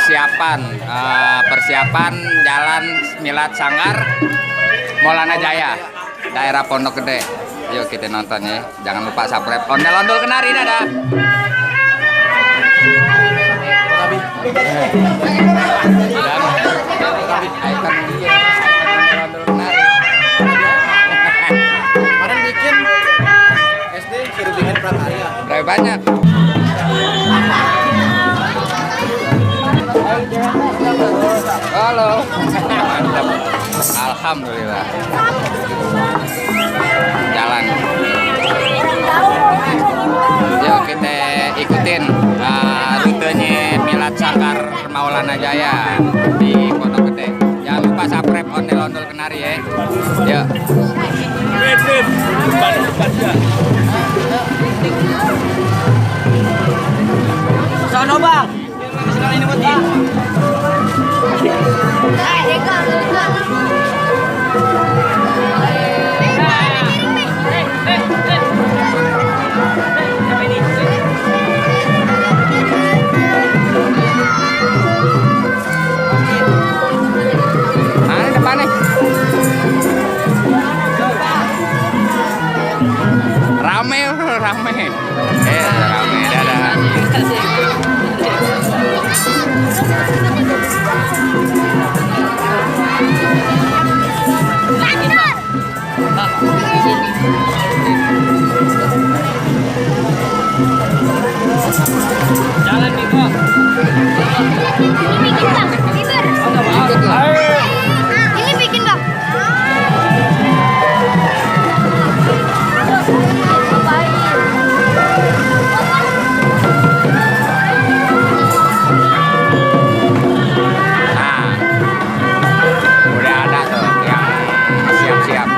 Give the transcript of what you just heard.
persiapan Jalan Milad Sanggar Maulana Jaya, daerah Pondok Gede. Yuk kita nonton ya. Jangan lupa subscribe. Ondel-ondel kenari dadah. Kemarin bikin SD suruh bikin prakarya. Berapa banyak? Halo. Mantap. Alhamdulillah. Jalan. Yuk kita ikutin rutenya Milad Sanggar Maulana Jaya di Pondok Gede. Jangan lupa subscribe ondel-ondel kenari ya. Yuk. Sono bang. Sekarang ini buat dia. Mana depan nih? Rame. Rame dadah. Jalan nih kok. Ini bikin bang, ini bikin bang. Nah, udah ada tuh yang siap-siap.